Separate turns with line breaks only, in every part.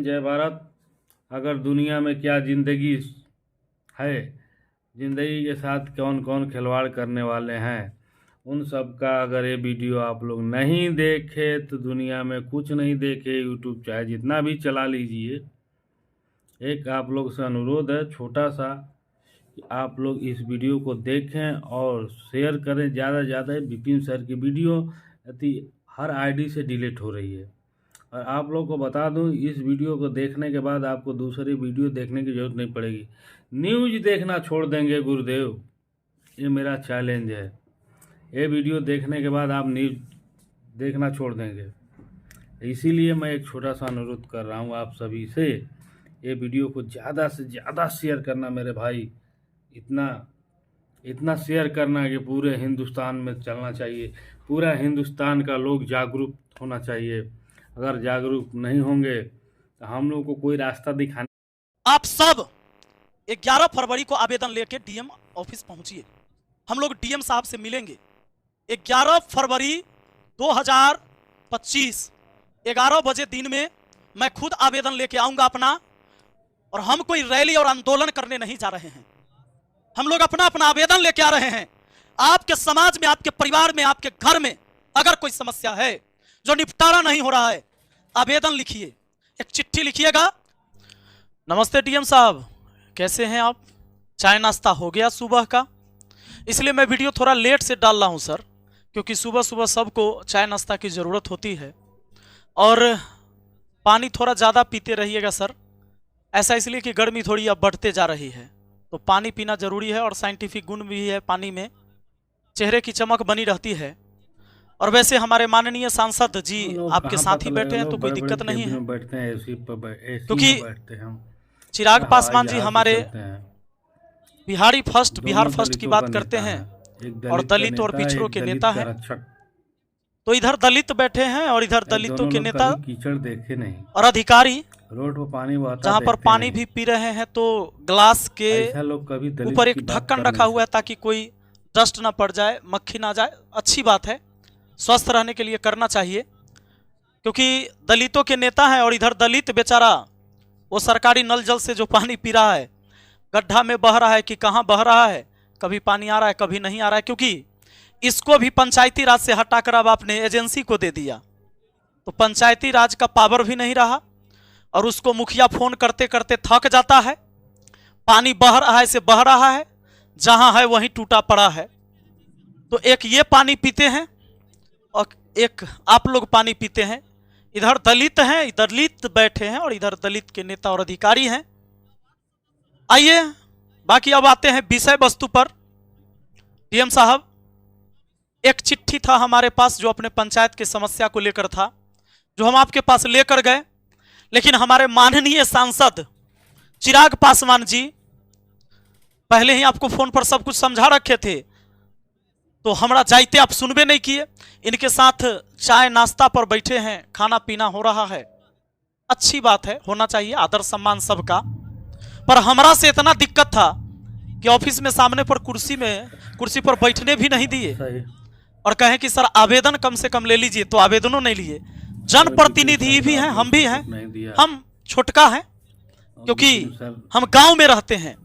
हिंद, जय भारत। अगर दुनिया में क्या ज़िंदगी है, ज़िंदगी के साथ कौन कौन खिलवाड़ करने वाले हैं, उन सब का अगर ये वीडियो आप लोग नहीं देखे तो दुनिया में कुछ नहीं देखे। यूट्यूब चाहे जितना भी चला लीजिए, एक आप लोग से अनुरोध है छोटा सा कि आप लोग इस वीडियो को देखें और शेयर करें ज़्यादा से ज़्यादा। विपिन सर की वीडियो यदि हर आईडी से डिलीट हो रही है, और आप लोग को बता दूं, इस वीडियो को देखने के बाद आपको दूसरी वीडियो देखने की ज़रूरत नहीं पड़ेगी। न्यूज़ देखना छोड़ देंगे गुरुदेव, ये मेरा चैलेंज है। ये वीडियो देखने के बाद आप न्यूज़ देखना छोड़ देंगे। इसीलिए मैं एक छोटा सा अनुरोध कर रहा हूँ आप सभी से, ये वीडियो को ज़्यादा से ज़्यादा शेयर करना मेरे भाई। इतना शेयर करना कि पूरे हिंदुस्तान में चलना चाहिए, पूरा हिंदुस्तान का लोग जागरूक होना चाहिए। अगर जागरूक नहीं होंगे तो हम लोग को कोई रास्ता दिखाने।
आप सब 11 फरवरी को आवेदन लेके डीएम ऑफिस पहुंचिए। हम लोग डीएम साहब से मिलेंगे 11 फरवरी 2025 11 बजे दिन में। मैं खुद आवेदन लेके आऊंगा अपना, और हम कोई रैली और आंदोलन करने नहीं जा रहे हैं। हम लोग अपना अपना आवेदन लेके आ रहे हैं। आपके समाज में, आपके परिवार में, आपके घर में अगर कोई समस्या है जो निपटारा नहीं हो रहा है, आवेदन लिखिए, एक चिट्ठी लिखिएगा। नमस्ते डीएम साहब, कैसे हैं आप? चाय नाश्ता हो गया सुबह का? इसलिए मैं वीडियो थोड़ा लेट से डाल रहा हूं सर, क्योंकि सुबह सुबह सबको चाय नाश्ता की ज़रूरत होती है। और पानी थोड़ा ज़्यादा पीते रहिएगा सर। ऐसा इसलिए कि गर्मी थोड़ी अब बढ़ते जा रही है, तो पानी पीना ज़रूरी है। और साइंटिफिक गुण भी है पानी में, चेहरे की चमक बनी रहती है। और वैसे हमारे माननीय सांसद जी आपके साथ ही बैठे हैं तो कोई दिक्कत नहीं है, क्योंकि चिराग पासवान जी हमारे बिहार फर्स्ट की बात करते हैं और दलित और पिछड़ों के नेता हैं। तो इधर दलित बैठे हैं और इधर दलितों के नेता
कीचड़ देखे नहीं
और अधिकारी
रोड पर पानी
जहाँ पर पानी भी पी रहे हैं तो ग्लास के ऊपर एक ढक्कन रखा हुआ है ताकि कोई डस्ट ना पड़ जाए, मक्खी ना जाए। अच्छी बात है, स्वस्थ रहने के लिए करना चाहिए, क्योंकि दलितों के नेता हैं। और इधर दलित बेचारा वो सरकारी नल जल से जो पानी पी रहा है, गड्ढा में बह रहा है कि कहाँ बह रहा है, कभी पानी आ रहा है कभी नहीं आ रहा है। क्योंकि इसको भी पंचायती राज से हटाकर अब आपने एजेंसी को दे दिया, तो पंचायती राज का पावर भी नहीं रहा, और उसको मुखिया फोन करते करते थक जाता है। पानी बह रहा है से बह रहा है, जहां है वहीं टूटा पड़ा है। तो एक ये पानी पीते हैं और एक आप लोग पानी पीते हैं। इधर दलित हैं, इधर दलित बैठे हैं और इधर दलित के नेता और अधिकारी हैं। आइए बाकी अब आते हैं विषय वस्तु पर। डीएम साहब, एक चिट्ठी था हमारे पास जो अपने पंचायत की समस्या को लेकर था, जो हम आपके पास लेकर गए। लेकिन हमारे माननीय सांसद चिराग पासवान जी पहले ही आपको फोन पर सब कुछ समझा रखे थे, तो हमारा जायते आप सुनबे नहीं किए। इनके साथ चाय नाश्ता पर बैठे हैं, खाना पीना हो रहा है। अच्छी बात है, होना चाहिए आदर सम्मान सबका। पर हमारा से इतना दिक्कत था कि ऑफिस में सामने पर कुर्सी पर बैठने भी नहीं दिए, और कहें कि सर आवेदन कम से कम ले लीजिए, तो आवेदनों नहीं लिए। जनप्रतिनिधि भी हैं, हम भी हैं, हम छोटका हैं क्योंकि हम गांव में रहते हैं।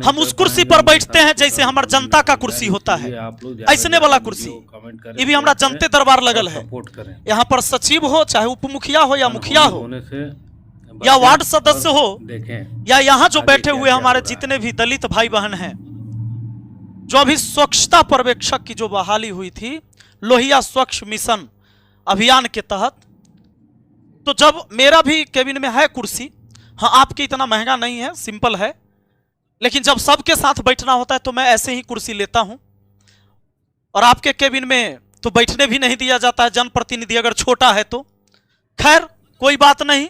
हम उस कुर्सी पर बैठते हैं जैसे हमारे जनता का कुर्सी होता है, ऐसने वाला कुर्सी। ये भी हमारा जनते दरबार लगल है। यहाँ पर सचिव हो, चाहे उप मुखिया हो या मुखिया हो या वार्ड सदस्य हो, या यहाँ जो बैठे हुए हमारे जितने भी दलित भाई बहन हैं, जो अभी स्वच्छता पर्यवेक्षक की जो बहाली हुई थी लोहिया स्वच्छ मिशन अभियान के तहत, तो जब मेरा भी केबिन में है कुर्सी, हाँ आपके इतना महंगा नहीं है, सिंपल है, लेकिन जब सबके साथ बैठना होता है तो मैं ऐसे ही कुर्सी लेता हूं। और आपके केबिन में तो बैठने भी नहीं दिया जाता है, जनप्रतिनिधि अगर छोटा है तो। खैर कोई बात नहीं,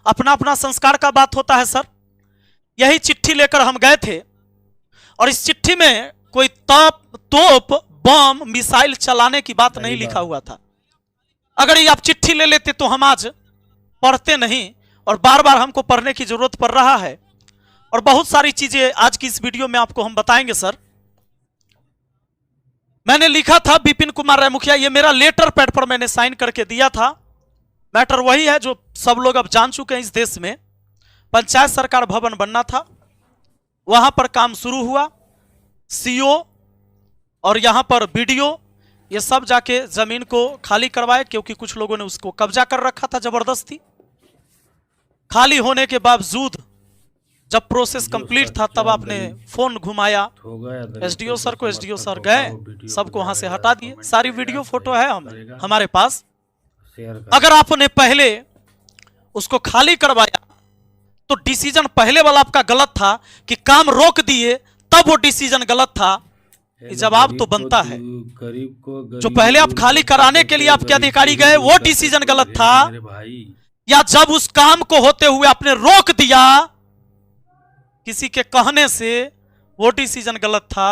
अपना अपना संस्कार का बात होता है सर। यही चिट्ठी लेकर हम गए थे, और इस चिट्ठी में कोई तोप बम मिसाइल चलाने की बात नहीं लिखा हुआ था। अगर ये आप चिट्ठी ले लेते तो हम आज पढ़ते नहीं, और बार बार हमको पढ़ने की जरूरत पड़ रहा है। और बहुत सारी चीजें आज की इस वीडियो में आपको हम बताएंगे सर। मैंने लिखा था विपिन कुमार राय मुखिया, ये मेरा लेटर पैड पर मैंने साइन करके दिया था। मैटर वही है जो सब लोग अब जान चुके हैं। इस देश में पंचायत सरकार भवन बनना था, वहां पर काम शुरू हुआ, सीओ और यहां पर बीडीओ ये सब जाके जमीन को खाली करवाए, क्योंकि कुछ लोगों ने उसको कब्जा कर रखा था जबरदस्ती। खाली होने के बावजूद जब प्रोसेस कंप्लीट था तब आपने फोन घुमाया एसडीओ सर को, एसडीओ सर गए, सबको वहां से हटा दिए। सारी वीडियो फोटो है हमारे पास। अगर आपने पहले उसको खाली करवाया तो डिसीजन पहले वाला आपका गलत था कि काम रोक दिए, तब वो डिसीजन गलत था। जवाब तो बनता है, जो पहले आप खाली कराने के लिए आपके अधिकारी गए वो डिसीजन गलत था, या जब उस काम को होते हुए आपने रोक दिया किसी के कहने से, वो डिसीजन गलत था।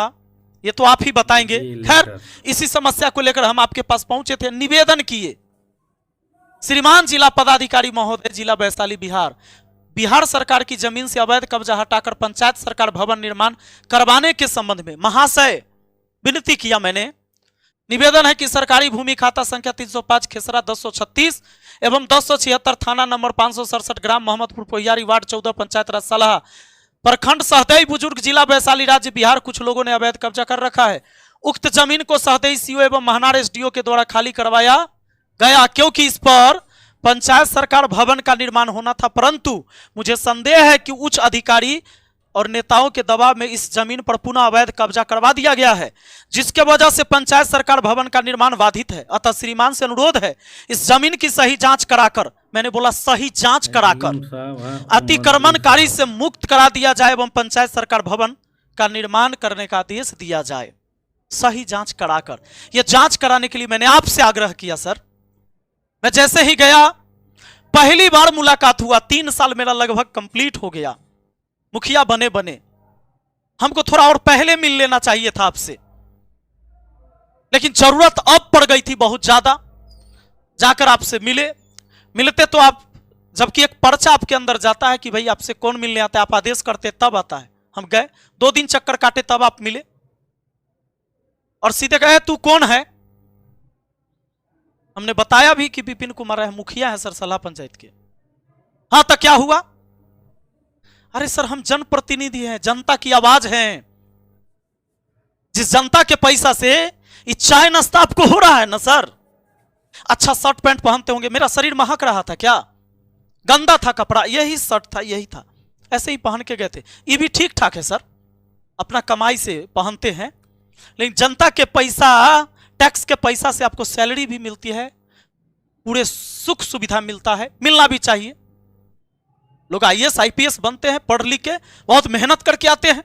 ये तो आप ही बताएंगे। खैर, इसी समस्या को लेकर हम आपके पास पहुंचे थे, निवेदन किए। श्रीमान जिला पदाधिकारी महोदय, जिला वैशाली बिहार, बिहार सरकार की जमीन से अवैध कब्जा हटाकर पंचायत सरकार भवन निर्माण करवाने के संबंध में महाशय विनती किया मैंने। निवेदन है कि सरकारी भूमि खाता संख्या 305 खेसरा 1036 एवं 1076 थाना नंबर 567 ग्राम मोहम्मदपुर पोहियारी वार्ड 14 पंचायत राज सलाह प्रखंड सहदेई बुजुर्ग जिला वैशाली राज्य बिहार कुछ लोगों ने अवैध कब्जा कर रखा है। उक्त जमीन को सहदेई सीओ एवं महनार एसडीओ के द्वारा खाली करवाया गया, क्योंकि इस पर पंचायत सरकार भवन का निर्माण होना था। परंतु मुझे संदेह है कि उच्च अधिकारी और नेताओं के दबाव में इस जमीन पर पुनः अवैध कब्जा करवा दिया गया है, जिसके वजह से पंचायत सरकार भवन का निर्माण बाधित है। अतः श्रीमान से अनुरोध है इस जमीन की सही जांच कराकर, मैंने बोला सही जांच कराकर, अतिक्रमणकारी से मुक्त करा दिया जाए एवं पंचायत सरकार भवन का निर्माण करने का आदेश दिया जाए। सही जांच कराकर, यह जांच कराने के लिए मैंने आपसे आग्रह किया सर। मैं जैसे ही गया, पहली बार मुलाकात हुआ, 3 साल मेरा लगभग कंप्लीट हो गया मुखिया बने बने। हमको थोड़ा और पहले मिल लेना चाहिए था आपसे, लेकिन जरूरत अब पड़ गई थी बहुत ज्यादा। जाकर आपसे मिलते तो आप, जबकि एक पर्चा आपके अंदर जाता है कि भाई आपसे कौन मिलने आता है, आप आदेश करते तब आता है। हम गए, 2 दिन चक्कर काटे, तब आप मिले और सीधे कहे तू कौन है। हमने बताया भी कि विपिन कुमार है, मुखिया है सर सलाह पंचायत के। हाँ तो क्या हुआ? अरे सर हम जनप्रतिनिधि हैं, जनता की आवाज हैं। जिस जनता के पैसा से ये चाय नाश्ता आपको हो रहा है ना सर। अच्छा शर्ट पैंट पहनते होंगे, मेरा शरीर महक रहा था क्या? गंदा था कपड़ा, यही शर्ट था, यही था, ऐसे ही पहन के गए थे। ये भी ठीक ठाक है सर, अपना कमाई से पहनते हैं। लेकिन जनता के पैसा, टैक्स के पैसा से आपको सैलरी भी मिलती है, पूरे सुख सुविधा मिलता है, मिलना भी चाहिए। लोग आईएएस आईपीएस बनते हैं, पढ़ लिख के बहुत मेहनत करके आते हैं।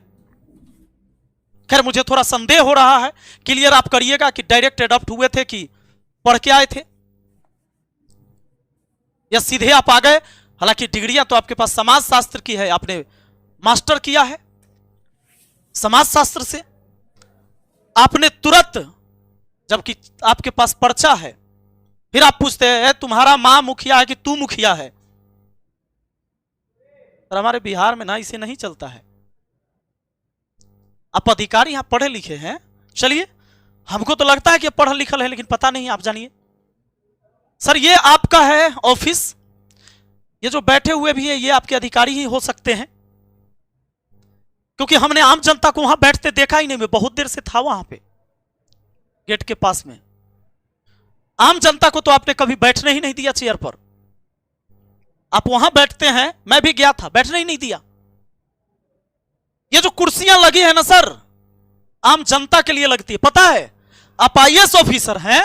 खैर मुझे थोड़ा संदेह हो रहा है, क्लियर आप करिएगा कि डायरेक्ट एडॉप्ट हुए थे कि पढ़ के आए थे, या सीधे आप आ गए। हालांकि डिग्रियां तो आपके पास समाज शास्त्र की है, आपने मास्टर किया है समाज शास्त्र से। आपने तुरंत, जबकि आपके पास पर्चा है, फिर आप पूछते हैं तुम्हारा मां मुखिया है कि तू मुखिया है। पर हमारे बिहार में ना इसे नहीं चलता है। आप अधिकारी यहां पढ़े लिखे हैं, चलिए हमको तो लगता है कि पढ़ा लिखल है, लेकिन पता नहीं, आप जानिए। सर ये आपका है ऑफिस, ये जो बैठे हुए भी है ये आपके अधिकारी ही हो सकते हैं, क्योंकि हमने आम जनता को वहां बैठते देखा ही नहीं। मैं बहुत देर से था वहां पे गेट के पास में। आम जनता को तो आपने कभी बैठने ही नहीं दिया चेयर पर। आप वहां बैठते हैं, मैं भी गया था, बैठने ही नहीं दिया। ये जो कुर्सियां लगी है ना सर, आम जनता के लिए लगती है, पता है? आप आईएएस ऑफिसर हैं,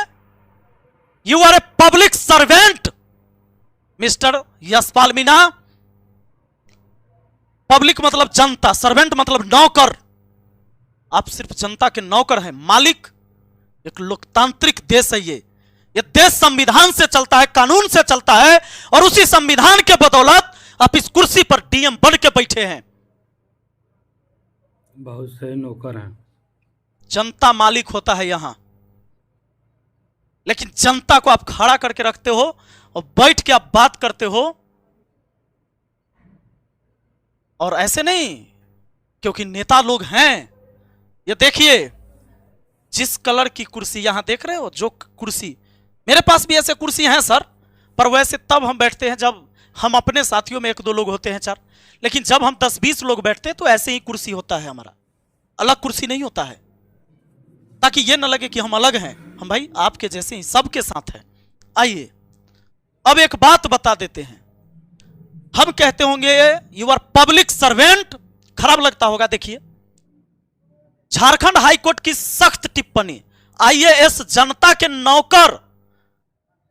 you are a public servant mister Yashpal Meena. Public मतलब जनता, सर्वेंट मतलब नौकर। आप सिर्फ जनता के नौकर हैं, मालिक। एक लोकतांत्रिक देश है ये देश संविधान से चलता है, कानून से चलता है, और उसी संविधान के बदौलत आप इस कुर्सी पर डीएम बन के बैठे हैं।
बहुत से नौकर हैं।
जनता मालिक होता है यहां, लेकिन जनता को आप खड़ा करके रखते हो और बैठ के आप बात करते हो। और ऐसे नहीं, क्योंकि नेता लोग हैं। ये देखिए जिस कलर की कुर्सी यहां देख रहे हो, जो कुर्सी, मेरे पास भी ऐसे कुर्सी हैं सर, पर वैसे तब हम बैठते हैं जब हम अपने साथियों में 1-2 लोग होते हैं 4, लेकिन जब हम 10-20 लोग बैठते हैं तो ऐसे ही कुर्सी होता है हमारा, अलग कुर्सी नहीं होता है, ताकि ये न लगे कि हम अलग हैं। हम भाई आपके जैसे ही सबके साथ हैं। आइए अब एक बात बता देते हैं। हम कहते होंगे यू आर पब्लिक सर्वेंट, खराब लगता होगा। देखिए झारखंड हाईकोर्ट की सख्त टिप्पणी, आईएएस जनता के नौकर,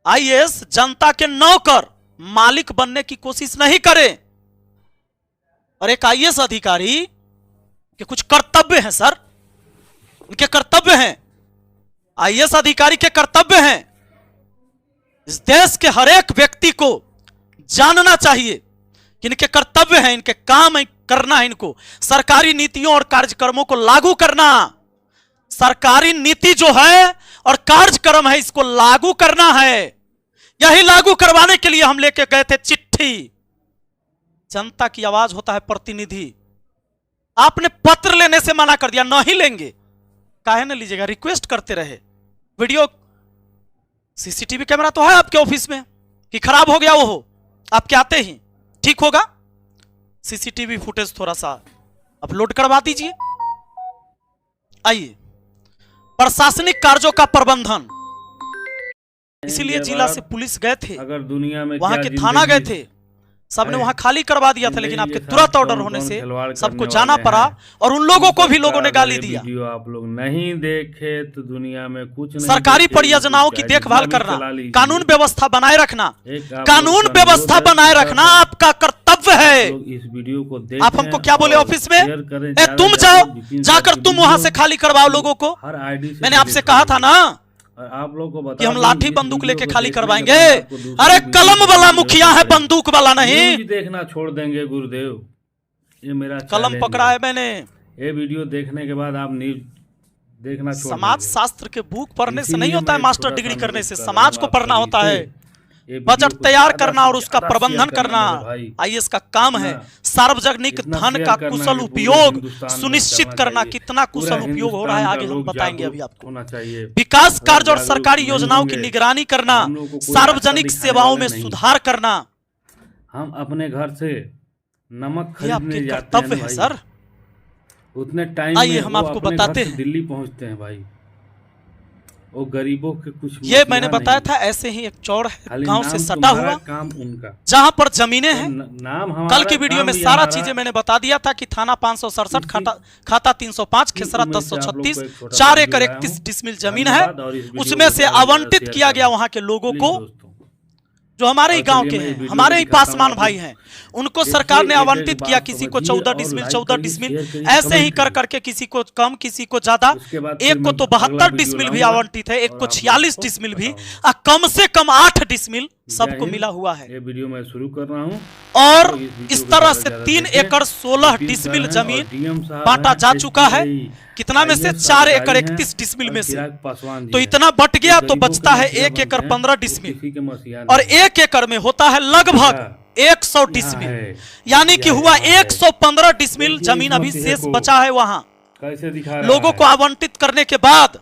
आईएएस जनता के नौकर मालिक बनने की कोशिश नहीं करे। और एक आईएएस अधिकारी के कुछ कर्तव्य हैं सर, उनके कर्तव्य हैं, आईएएस अधिकारी के कर्तव्य हैं। इस देश के हर एक व्यक्ति को जानना चाहिए कि इनके कर्तव्य हैं, इनके काम करना है, इनको सरकारी नीतियों और कार्यक्रमों को लागू करना। सरकारी नीति जो है और कार्यक्रम है, इसको लागू करना है। यही लागू करवाने के लिए हम लेके गए थे चिट्ठी। जनता की आवाज होता है प्रतिनिधि। आपने पत्र लेने से मना कर दिया, नहीं लेंगे, काहे न लीजिएगा, रिक्वेस्ट करते रहे। वीडियो सीसीटीवी कैमरा तो है आपके ऑफिस में कि खराब हो गया, वो हो आपके आते ही ठीक होगा। सीसीटीवी फुटेज थोड़ा सा अपलोड करवा दीजिए। आइए प्रशासनिक कार्यों का प्रबंधन, इसीलिए जिला से पुलिस गए थे,
अगर दुनिया में
वहां के थाना गए थे, सबने वहां खाली करवा दिया था, लेकिन आपके तुरंत ऑर्डर होने से सबको जाना पड़ा और उन लोगों को भी लोगों ने गाली दिया।
वीडियो आप लोग नहीं देखे तो दुनिया में कुछ नहीं।
सरकारी परियोजनाओं की देखभाल करना, कानून व्यवस्था बनाए रखना, कानून व्यवस्था बनाए रखना आपका कर्तव्य है।
इस वीडियो को
आप हमको क्या बोले ऑफिस में, तुम जाओ, जाकर तुम वहां से खाली करवाओ लोगों को। मैंने आपसे कहा था ना
आप लोग को
कि हम लाठी बंदूक लेके खाली करवाएंगे। अरे कलम वाला मुखिया है, बंदूक वाला नहीं।
देखना छोड़ देंगे गुरुदेव, ये मेरा
कलम पकड़ा है मैंने।
ये वीडियो देखने के बाद आप न्यूज देखना छोड़
समाज शास्त्र के बुक पढ़ने से नहीं होता है, मास्टर डिग्री करने से समाज को पढ़ना होता है। बजट तैयार करना और उसका प्रबंधन करना आईएएस का काम है। सार्वजनिक धन का कुशल उपयोग सुनिश्चित करना, कितना कुशल उपयोग हो रहा है आगे हम बताएंगे अभी आपको। विकास कार्य और सरकारी योजनाओं की निगरानी करना, सार्वजनिक सेवाओं में सुधार करना।
हम अपने घर से नमक
खरीदने जाते हैं सर,
उतने टाइम
आइए हम आपको बताते हैं।
दिल्ली पहुंचते हैं भाई, वो गरीबों के कुछ
ये मैंने बताया था। ऐसे ही एक चौड़ है गांव से सटा हुआ,
काम उनका,
जहाँ पर जमीनें हैं।
नाम
कल की वीडियो में सारा चीजें मैंने बता दिया था कि थाना 567, खाता 305, खेसरा 1036, 4 एकड़ 31 डिसमिल जमीन है। उसमें से आवंटित किया गया वहां के लोगों को, जो हमारे ही गांव के हैं, हमारे ही पासवान भाई हैं, उनको सरकार ने आवंटित किया। किसी को 14 डिसमिल, 14 डिसमिल, ऐसे ही कर करके किसी को कम, किसी को ज्यादा। एक को तो 72 डिसमिल भी आवंटित है, एक को 46 डिसमिल भी, कम से कम 8 डिसमिल सबको मिला हुआ है।
ये वीडियो मैं शुरू कर रहा हूं।
और इस तरह से 3 एकड़ 16 डिसमिल जमीन बांटा जा चुका है। कितना में से 4 एकड़ 31 डिसमिल में से, तो इतना बट गया तो बचता है 1 एकड़ 15 डिसमिल, और 1 एकड़ में होता है लगभग 100 डिसमिल, यानी कि हुआ 115 डिसमिल जमीन अभी शेष बचा है वहां लोगों को आवंटित करने के बाद।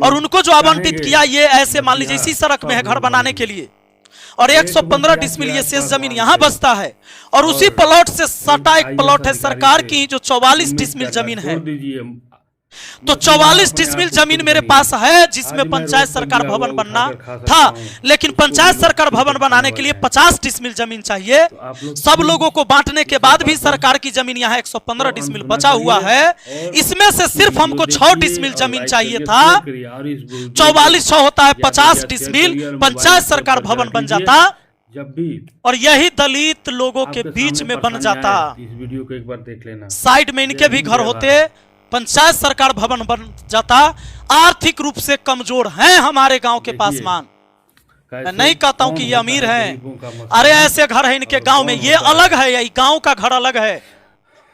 और उनको जो आवंटित किया, ये ऐसे मान लीजिए इसी सड़क में है घर बनाने के लिए, और 115 डिसमिल ये शेष जमीन यहाँ बचता है। और उसी प्लॉट से सटा एक प्लॉट है सरकार की, जो 44 डिसमिल जमीन है। तो 44 डिसमिल जमीन मेरे पास है, जिसमें पंचायत सरकार भवन बनना था, लेकिन पंचायत सरकार भवन बनाने के लिए 50 डिसमिल जमीन चाहिए। सब लोगों को बांटने के बाद भी सरकार की जमीन यहाँ 115 डिसमिल बचा हुआ है। इसमें से सिर्फ हमको 6 डिसमिल जमीन चाहिए था। 44 6 होता है 50 डिसमिल, पंचायत सरकार भवन बन जाता,
जब भी,
और यही दलित लोगों के बीच में बन जाता।
इस वीडियो को एक बार देख लेना।
साइड में इनके भी घर होते, पंचायत सरकार भवन बन जाता। आर्थिक रूप से कमजोर हैं हमारे गांव के पासवान। मैं नहीं कहता हूं कि ये अमीर हैं, अरे ऐसे घर है इनके गांव में, ये अलग है, ये गांव का घर अलग है।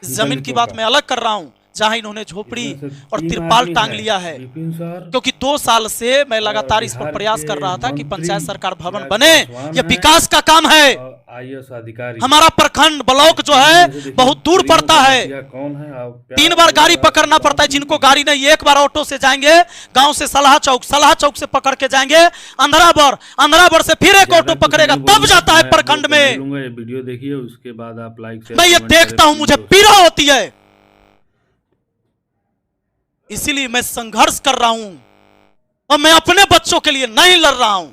इस जमीन की बात मैं अलग कर रहा हूं, जहां इन्होंने झोपड़ी और तिरपाल टांग लिया है। क्योंकि 2 साल से मैं लगातार इस पर प्रयास कर रहा था कि पंचायत सरकार भवन बने, ये विकास का काम है।
IAS अधिकारी
हमारा प्रखंड ब्लॉक जो है बहुत दूर पड़ता है, 3 बार गाड़ी पकड़ना पड़ता है। जिनको गाड़ी नहीं, एक बार ऑटो से जाएंगे गांव से सलाह चौक से पकड़ के जाएंगे अंधराबर से फिर एक ऑटो पकड़ेगा, तब जाता है प्रखंड में।
वीडियो देखिए, उसके बाद आप लाइक
मैं ये देखता हूं, मुझे पीड़ा होती है, इसीलिए मैं संघर्ष कर रहा हूं और मैं अपने बच्चों के लिए नहीं लड़ रहा हूं,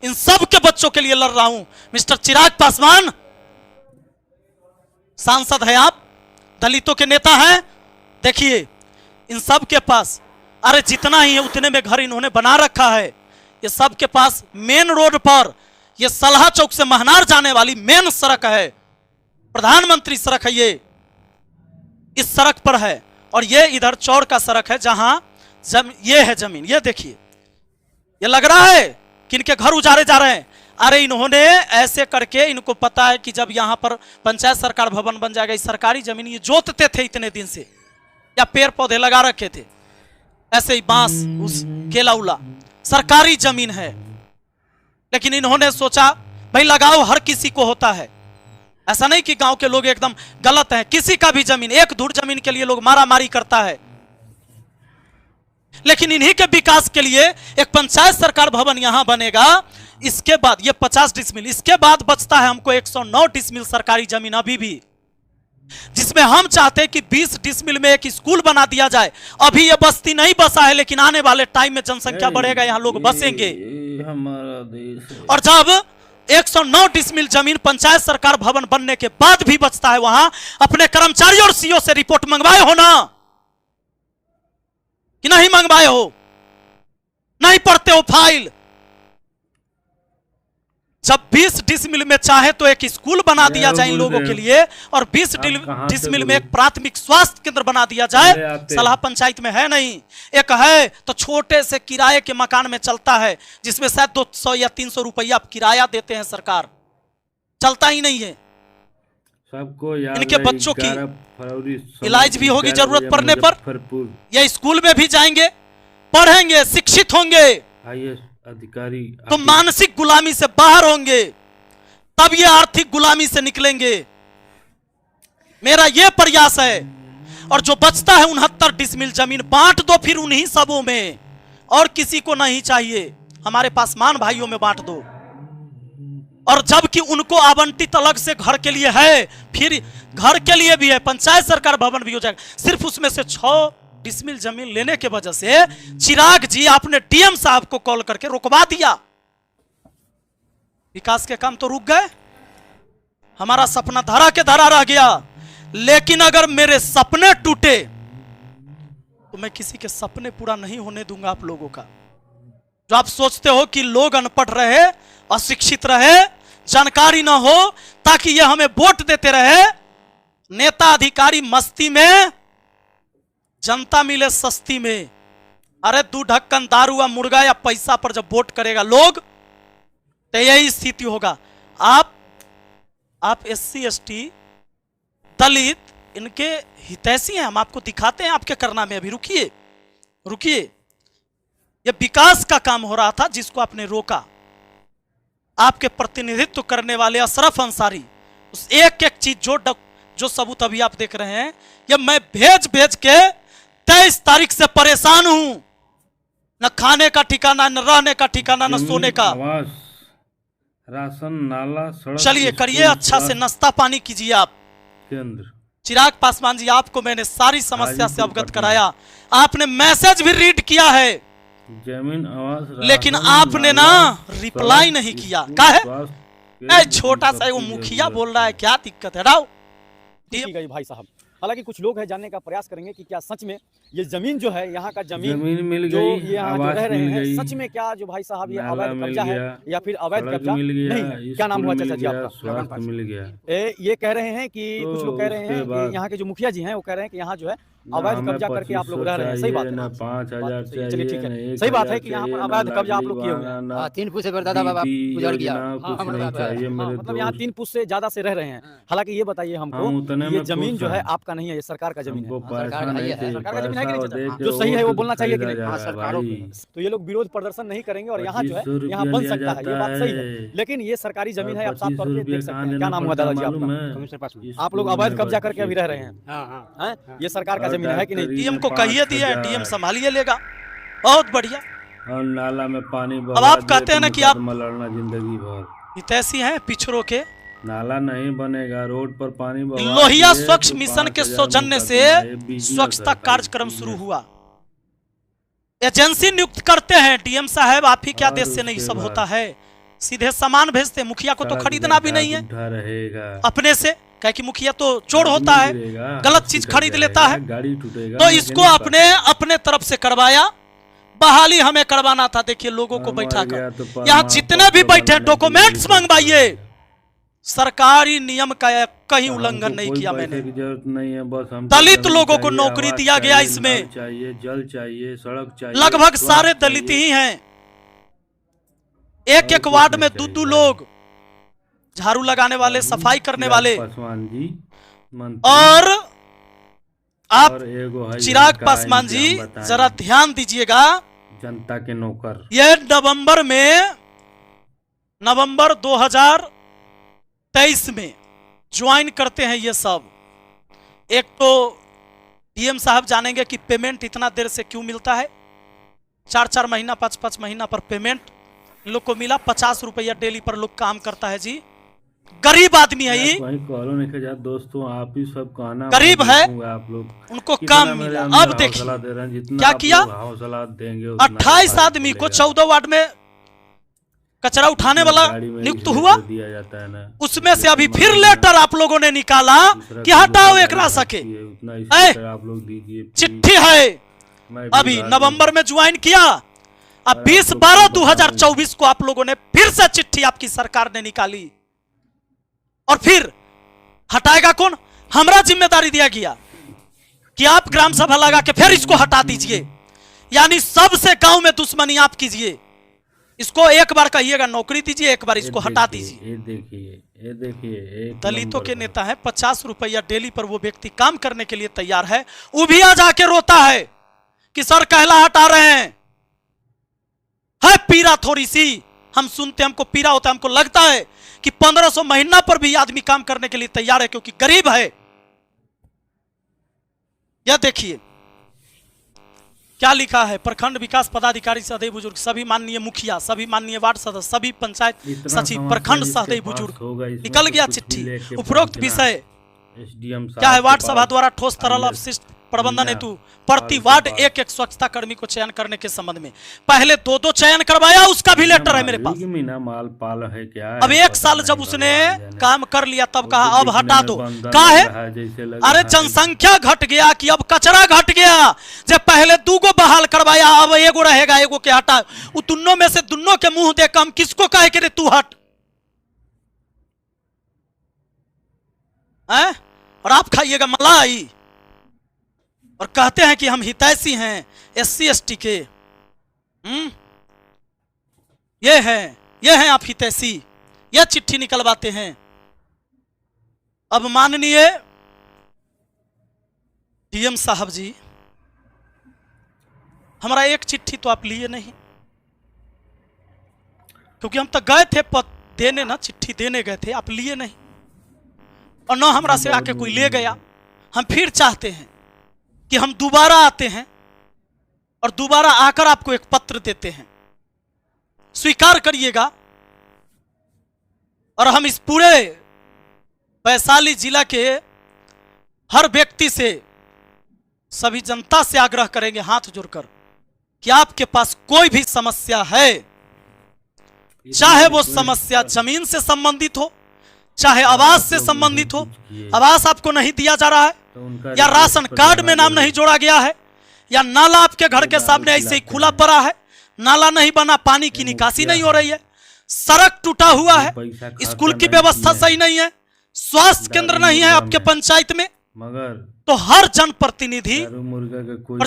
इन सब के बच्चों के लिए लड़ रहा हूं। मिस्टर चिराग पासवान सांसद है, आप दलितों के नेता हैं। देखिए इन सब के पास, अरे जितना ही है उतने में घर इन्होंने बना रखा है। ये सब के पास मेन रोड पर, ये सलाह चौक से महनार जाने वाली मेन सड़क है, प्रधानमंत्री सड़क है, ये इस सड़क पर है। और ये इधर चौड़ का सड़क है जहां ये है जमीन। ये देखिए, ये लग रहा है कि इनके घर उजाड़े जा रहे हैं। अरे इन्होंने ऐसे करके, इनको पता है कि जब यहां पर पंचायत सरकार भवन बन जाएगा, इस सरकारी जमीन ये जोतते थे इतने दिन से, या पेड़ पौधे लगा रखे थे ऐसे ही, बांस उस केला उला, सरकारी जमीन है। लेकिन इन्होंने सोचा भाई लगाओ हर किसी को होता है, ऐसा नहीं कि गांव के लोग एकदम गलत हैं, किसी का भी जमीन, एक धुर जमीन के लिए लोग मारामारी करता है। लेकिन इन्हीं के विकास के लिए एक पंचायत सरकार भवन यहां बनेगा। इसके बाद ये 50 डिसमिल, इसके बाद बचता है हमको 109 डिसमिल सरकारी जमीन अभी भी, जिसमें हम चाहते हैं कि 20 डिसमिल में एक स्कूल बना दिया जाए। अभी ये बस्ती नहीं बसा है, लेकिन आने वाले टाइम में जनसंख्या बढ़ेगा, यहाँ लोग बसेंगे।
हमारा देश है।
और जब 109 डिसमिल जमीन पंचायत सरकार भवन बनने के बाद भी बचता है, वहां अपने कर्मचारियों और सीओ से रिपोर्ट मंगवाए हो ना, कि नहीं मंगवाए हो, नहीं पढ़ते हो फाइल। जब 20 डिसमिल में चाहे तो एक स्कूल बना दिया जाए इन लोगों के लिए, और 20 डिसमिल में एक प्राथमिक स्वास्थ्य केंद्र बना दिया जाए। सलाह पंचायत में है नहीं, एक है तो छोटे से किराए के मकान में चलता है, जिसमें शायद 200 या 300 रुपया किराया देते हैं सरकार, चलता ही नहीं है।
सबको
इनके बच्चों की इलाज भी होगी जरूरत पड़ने पर, या स्कूल में भी जाएंगे, पढ़ेंगे, शिक्षित होंगे,
IAS अधिकारी
तो मानसिक गुलामी से बाहर होंगे, तब ये आर्थिक गुलामी से निकलेंगे। मेरा ये प्रयास है। और जो बचता है 69 डिसमिल जमीन बांट दो फिर उन्हीं सबों में, और किसी को नहीं चाहिए, हमारे पासवान भाइयों में बांट दो। और जबकि उनको आवंटित अलग से घर के लिए है, फिर घर के लिए भी है, पंचायत सरकार भवन भी हो जाएगा। सिर्फ उसमें से 6 डिसमिल जमीन लेने के वजह से चिराग जी आपने डीएम साहब को कॉल करके रुकवा दिया। विकास के काम तो रुक गए, हमारा सपना धरा के धरा रह गया। लेकिन अगर मेरे सपने टूटे तो मैं किसी के सपने पूरा नहीं होने दूंगा आप लोगों का। जो आप सोचते हो कि लोग अनपढ़ रहे, अशिक्षित रहे, जानकारी ना हो, ताकि ये हमें वोट देते रहे, नेता अधिकारी मस्ती में, जनता मिले सस्ती में। अरे 2 ढक्कन दारू या मुर्गा या पैसा पर जब वोट करेगा लोग, तो यही स्थिति होगा। आप SC ST दलित इनके हितैषी हैं, हम आपको दिखाते हैं आपके करना में। अभी रुकिए, यह विकास का काम हो रहा था जिसको आपने रोका। आपके प्रतिनिधित्व करने वाले अशरफ अंसारी उस एक चीज जो सबूत अभी आप देख रहे हैं, ये मैं भेज के 23 तारीख से परेशान हूं। न खाने का ठिकाना, न रहने का ठिकाना, न सोने का।
राशन, नाला, सड़क।
चलिए करिए, अच्छा से नाश्ता पानी कीजिए आप। चिराग पासवान जी, आपको मैंने सारी समस्या से अवगत कराया, आपने मैसेज भी रीड किया है,
जमीन, आवास,
लेकिन आपने ना रिप्लाई नहीं किया। क्या है छोटा सा वो मुखिया बोल रहा है, क्या दिक्कत है? राव
ठीक है भाई साहब। हालांकि कुछ लोग हैं जानने का प्रयास करेंगे कि क्या सच में ये जमीन जो है, यहाँ का जमीन
मिल
जो
गई,
ये यहाँ जो रह रहे हैं, सच में क्या जो भाई साहब ये अवैध कब्जा है या फिर अवैध कब्जा नहीं? क्या नाम हुआ चाचा जी आपका?
मिल गया।
ये कह रहे हैं कि कुछ लोग कह रहे हैं कि यहाँ के जो मुखिया जी हैं वो कह रहे हैं कि यहाँ जो है अवैध कब्जा करके आप लोग रह रहे हैं, सही बात है
ना 5,000 चाहिए,
चलिए ठीक है, सही बात है कि यहाँ पर अवैध कब्जा आप लोग किए हुए हैं।
3 फुट से दादा बाबा गुजर गया।
मतलब यहाँ 3 फुट से ज्यादा से रह रहे हैं। हालांकि ये बताइए हमको, ये जमीन जो है आपका नहीं है, ये सरकार का जमीन है। सरकार का जमीन है कि नहीं? जो सही है वो बोलना चाहिए कि नहीं? सरकारों तो ये लोग विरोध प्रदर्शन नहीं करेंगे और यहाँ जो है यहाँ बन सकता है, ये बात सही है। लेकिन ये सरकारी जमीन है, आप साफ तौर पे देख सकते हैं। क्या नाम हुआ दादाजी आपका? आप लोग अवैध कब्जा करके अभी रह रहे हैं। ये सरकार का जमीन है कि नहीं?
डीएम को कहिए दिया, डीएम संभालिए लेगा। बहुत बढ़िया।
और नाला में पानी
अब आप कहते हैं ना कि आप
लड़ना जिंदगी भर,
हितैषी हैं पिछड़ों के।
नाला नहीं बनेगा, रोड पर पानी।
लोहिया स्वच्छ मिशन के सौजन्य से स्वच्छता कार्यक्रम शुरू हुआ। एजेंसी नियुक्त करते हैं डीएम साहब, आप ही क्या देश से नहीं सब होता है। सीधे सामान भेजते हैं, मुखिया को तो खरीदना भी नहीं है अपने से, क्या कि मुखिया तो चोर होता है, गलत चीज खरीद लेता है। तो इसको अपने अपने तरफ से करवाया, बहाली हमें करवाना था। देखिए लोगों को बैठा कर, यहाँ जितने भी बैठे डॉक्यूमेंट्स मंगवाइए। सरकारी नियम का कहीं उल्लंघन नहीं किया मैंने। दलित लोगों को नौकरी दिया गया, इसमें
चाहिए जल चाहिए, सड़क चाहिए,
लगभग सारे दलित ही हैं। एक एक वार्ड में 2-2 लोग, झाड़ू लगाने वाले, सफाई करने वाले। और आप चिराग पासवान जी जरा ध्यान दीजिएगा,
जनता के नौकर।
ये नवंबर 2023 में ज्वाइन करते हैं ये सब। एक तो डीएम साहब जानेंगे कि पेमेंट इतना देर से क्यों मिलता है। 4-4 महीना 5-5 महीना पर पेमेंट लोग को मिला। 50 रुपया डेली पर लोग काम करता है जी। गरीब आदमी है ये,
दोस्तों आप ही सब कहना
गरीब है,
आप लोग
उनको काम मिला। अब देखिए क्या किया, 28 आदमी को 14 वार्ड में कचरा उठाने वाला नियुक्त हुआ। उसमें से अभी फिर लेटर आप लोगों ने निकाला कि हटाओ एकरा सके। चिट्ठी है, अभी नवंबर में ज्वाइन किया, अब 20/12/2024 को आप लोगों ने फिर से चिट्ठी आपकी सरकार ने निकाली। और फिर हटाएगा कौन? हमरा जिम्मेदारी दिया गया कि आप ग्राम सभा लगा के फिर इसको हटा दीजिए। यानी सबसे गांव में दुश्मनी आप कीजिए। इसको एक बार कहिएगा नौकरी दीजिए, एक बार इसको हटा दीजिए।
ये देखिए
दलितों के नेता है, 50 रुपया डेली पर वो व्यक्ति काम करने के लिए तैयार है। उभिया जाके रोता है कि सर कहला हटा रहे हैं। है पीड़ा थोड़ी सी, हम सुनते, हमको पीड़ा होता है। हमको लगता है कि 1500 महीना पर भी आदमी काम करने के लिए तैयार है, क्योंकि गरीब है। यह देखिए क्या लिखा है, प्रखंड विकास पदाधिकारी सहदेव बुजुर्ग, सभी माननीय मुखिया, सभी माननीय वार्ड सदस्य, सभी पंचायत सचिव, प्रखंड सहदेव बुजुर्ग। निकल गया चिट्ठी। उपरोक्त विषय क्या है? वार्ड सभा द्वारा ठोस तरल अपशिष्ट प्रबंधन हेतु प्रति वार्ड 1-1 स्वच्छता कर्मी को चयन करने के संबंध में पहले 2-2 चयन करवाया, उसका भी लेटर है मेरे पास।
माल पाल है क्या?
अब 1 साल जब उसने काम कर लिया तब कहा अब हटा दो। क्या है? अरे जनसंख्या घट गया कि अब कचरा घट गया। जब पहले 2 गो बहाल करवाया, अब 1 गो रहेगा, 1 गो के हटा। वो दोनों में से दोनों के मुंह देख हम किसको कहे कि तू हट? और आप खाइएगा मलाई और कहते हैं कि हम हितैषी हैं SC/ST के। ये हैं आप हितैषी, यह चिट्ठी निकलवाते हैं। अब माननीय डीएम साहब जी, हमारा एक चिट्ठी तो आप लिए नहीं, क्योंकि हम तो गए थे देने ना, चिट्ठी देने गए थे, आप लिए नहीं। और न हमरा से आके कोई ले गया। हम फिर चाहते हैं कि हम दोबारा आते हैं और दोबारा आकर आपको एक पत्र देते हैं, स्वीकार करिएगा। और हम इस पूरे वैशाली जिला के हर व्यक्ति से, सभी जनता से आग्रह करेंगे हाथ जोड़कर कि आपके पास कोई भी समस्या है, चाहे वो समस्या जमीन से संबंधित हो, चाहे आवास से संबंधित हो, आवास आपको नहीं दिया जा रहा है, या राशन कार्ड में नाम नहीं जोड़ा गया है, या नाला आपके घर के सामने ऐसे ही खुला पड़ा है, नाला नहीं बना, पानी की निकासी नहीं हो रही है, सड़क टूटा हुआ है, स्कूल की व्यवस्था सही नहीं है, स्वास्थ्य केंद्र नहीं है आपके पंचायत में,
मगर
तो हर जनप्रतिनिधि
और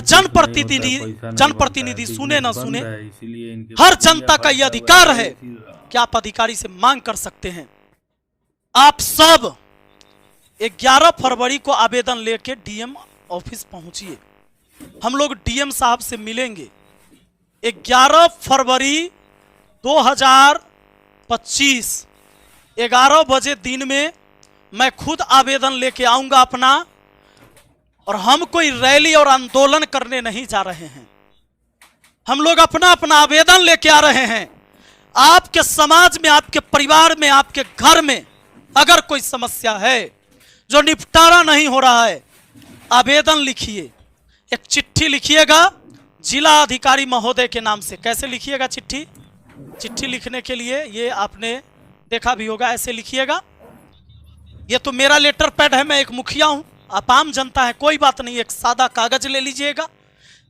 जनप्रतिनिधि सुने ना सुने, हर जनता का यह अधिकार है कि आप अधिकारी से मांग कर सकते हैं। आप सब 11 फरवरी को आवेदन लेके डीएम ऑफिस पहुंचिए, हम लोग डीएम साहब से मिलेंगे। 11 फरवरी 2025 11 बजे दिन में मैं खुद आवेदन लेके आऊंगा अपना, और हम कोई रैली और आंदोलन करने नहीं जा रहे हैं, हम लोग अपना अपना आवेदन लेके आ रहे हैं। आपके समाज में, आपके परिवार में, आपके घर में अगर कोई समस्या है जो निपटारा नहीं हो रहा है, आवेदन लिखिए, एक चिट्ठी लिखिएगा जिला अधिकारी महोदय के नाम से। कैसे लिखिएगा चिट्ठी? चिट्ठी लिखने के लिए ये आपने देखा भी होगा, ऐसे लिखिएगा। ये तो मेरा लेटर पैड है, मैं एक मुखिया हूं, आप आम जनता है, कोई बात नहीं, एक सादा कागज ले लीजिएगा,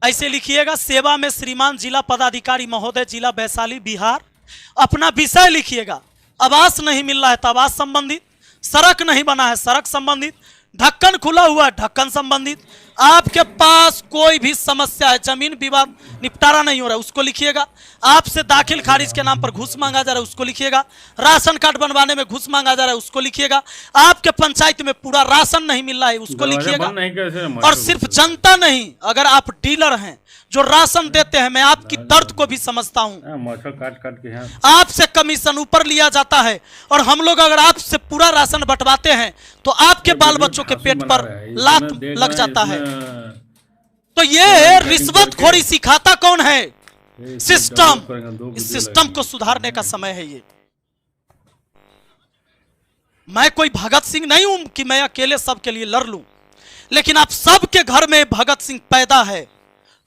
ऐसे लिखिएगा, सेवा में श्रीमान जिला पदाधिकारी महोदय, जिला वैशाली बिहार। अपना विषय लिखिएगा, आवास नहीं मिल रहा है तो आवास संबंधित, सड़क नहीं बना है सड़क संबंधित, ढक्कन खुला हुआ है ढक्कन संबंधित, आपके पास कोई भी समस्या है, जमीन विवाद निपटारा नहीं हो रहा है उसको लिखिएगा, आपसे दाखिल खारिज के नाम पर घूस मांगा जा रहा है उसको लिखिएगा, राशन कार्ड बनवाने में घूस मांगा जा रहा है उसको लिखिएगा, आपके पंचायत में पूरा राशन नहीं मिल रहा है उसको लिखिएगा। और सिर्फ जनता नहीं, अगर आप डीलर हैं जो राशन देते हैं, मैं आपकी दर्द को भी समझता हूं, आपसे कमीशन ऊपर लिया जाता है, और हम लोग अगर आपसे पूरा राशन बंटवाते हैं तो आपके बाल बच्चों के पेट पर लात लग जाता है। तो ये रिश्वतखोरी सिखाता कौन है? सिस्टम। इस सिस्टम को सुधारने का समय है ये। मैं कोई भगत सिंह नहीं हूं कि मैं अकेले सबके लिए लड़ लूं, लेकिन आप सबके घर में भगत सिंह पैदा है,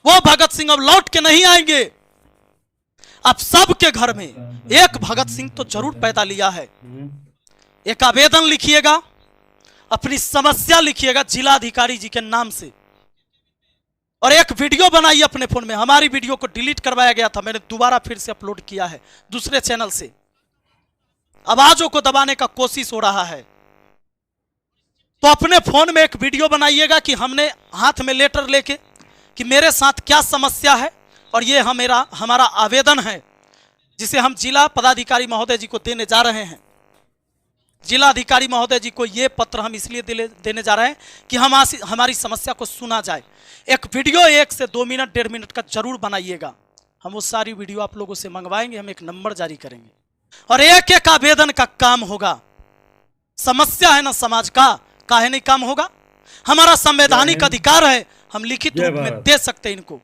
वो भगत सिंह अब लौट के नहीं आएंगे। आप सबके घर में एक भगत सिंह तो जरूर पैदा लिया है। एक आवेदन लिखिएगा, अपनी समस्या लिखिएगा जिलाधिकारी जी के नाम से, और एक वीडियो बनाइए अपने फोन में। हमारी वीडियो को डिलीट करवाया गया था, मैंने दोबारा फिर से अपलोड किया है दूसरे चैनल से। आवाजों को दबाने का कोशिश हो रहा है, तो अपने फोन में एक वीडियो बनाइएगा कि हमने हाथ में लेटर लेके कि मेरे साथ क्या समस्या है, और ये हमारा आवेदन है जिसे हम जिला पदाधिकारी महोदय जी को देने जा रहे हैं। जिला अधिकारी महोदय जी को ये पत्र हम इसलिए देने जा रहे हैं कि हमारी समस्या को सुना जाए। एक वीडियो 1 से 2 मिनट 1.5 मिनट का जरूर बनाइएगा, हम वो सारी वीडियो आप लोगों से मंगवाएंगे, हम एक नंबर जारी करेंगे और एक एक आवेदन का काम होगा। समस्या है ना समाज का, काहे नहीं काम होगा? हमारा संवैधानिक अधिकार है, हम लिखित रूप में दे सकते हैं इनको।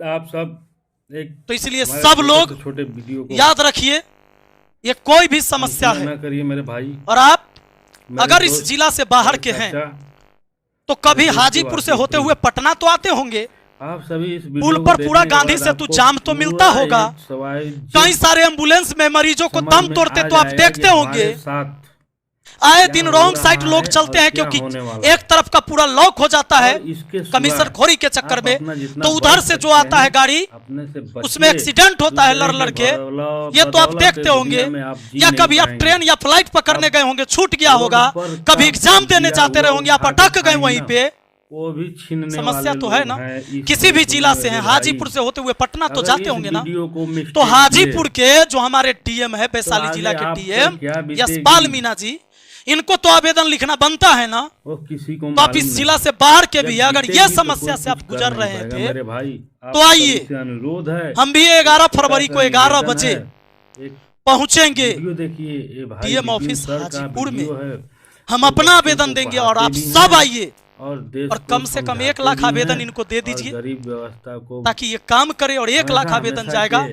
आप सब
तो इसलिए सब लोग
छोटे वीडियो को
याद रखिए, ये कोई भी समस्या है
करिए मेरे भाई,
और आप अगर इस जिला से बाहर के हैं तो कभी हाजीपुर से होते हुए पटना तो आते होंगे,
आप सभी इस
पुल पर पूरा गांधी सेतु जाम तो मिलता होगा, कई सारे एम्बुलेंस में मरीजों को दम तोड़ते तो आप देखते होंगे। आए दिन रॉन्ग साइड लोग चलते हैं क्योंकि एक तरफ का पूरा लॉक हो जाता है कमीशन खोरी के चक्कर में, तो उधर से जो आता है गाड़ी उसमें एक्सीडेंट होता है लड़ लड़ के, ये तो आप देखते होंगे। या कभी आप ट्रेन या फ्लाइट पकड़ने गए होंगे, छूट गया होगा, कभी एग्जाम देने जाते रहे होंगे, आप अटक गए वहीं पे,
वो भी छीनने
समस्या तो है ना। किसी भी जिला से हैं, हाजीपुर से होते हुए पटना तो जाते होंगे ना, तो हाजीपुर के जो हमारे डीएम है, वैशाली जिला के डीएम यशपाल मीना जी, इनको तो आवेदन लिखना बनता है ना।
किसी को
तो आप इस जिला से बाहर के भी अगर ये समस्या से आप गुजर रहे थे तो आइए,
अनुरोध है,
हम भी 11 फरवरी को 11 बजे पहुंचेंगे डीएम ऑफिस हाजीपुर में, हम अपना आवेदन देंगे और आप सब आइए और कम से कम 1 लाख आवेदन इनको दे दीजिए ताकि ये काम करे। और 1 लाख आवेदन जाएगा,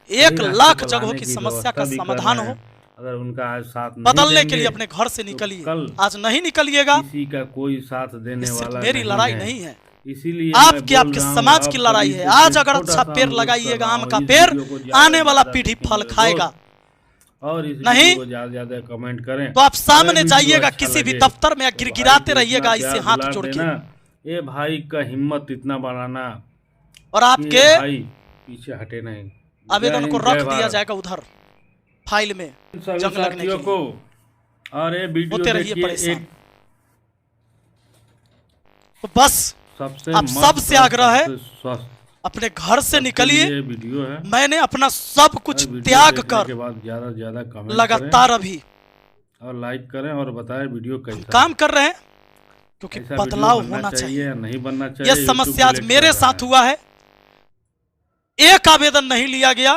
1 लाख जगहों की समस्या का समाधान हो।
अगर उनका आज साथ
बदलने के लिए अपने घर से निकलिए, आज नहीं निकलिएगा,
किसी का कोई साथ देने वाला
मेरी लड़ाई नहीं है,
इसीलिए
आपके समाज की लड़ाई है। आज अगर अच्छा पेड़ लगाइएगा, आम का पेड़, आने वाला पीढ़ी फल खाएगा।
और
नहीं
ज्यादा कमेंट करें
तो आप सामने जाइएगा किसी भी दफ्तर में, गिरगिराते रहिएगा इसे हाथ जोड़ के।
ये भाई का हिम्मत इतना बढ़ाना,
और आपके
पीछे हटे नहीं,
आवेदन को रख दिया जाएगा उधर फाइल में जंग लगने के लिए।
और ये वीडियो
होते रहिए परेशान। तो बस
सबसे
आप सबसे आग्रह है,
स्वस्थ
अपने घर से निकलिए।
वीडियो है,
मैंने अपना सब कुछ त्याग कर
के बाद ज्यादा ज्यादा कमेंट
लगातार अभी
और लाइक करें और बताएं वीडियो कैसा
काम कर रहे हैं, क्योंकि बदलाव होना चाहिए
या नहीं बनना चाहिए।
यह समस्या आज मेरे साथ हुआ है, एक आवेदन नहीं लिया गया,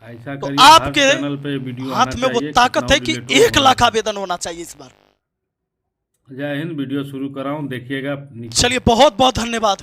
ऐसा
तो आपके हाथ में वो ताकत है कि 1 लाख आवेदन होना चाहिए इस बार।
जय हिंद। वीडियो शुरू कराऊं, देखिएगा।
चलिए, बहुत बहुत धन्यवाद।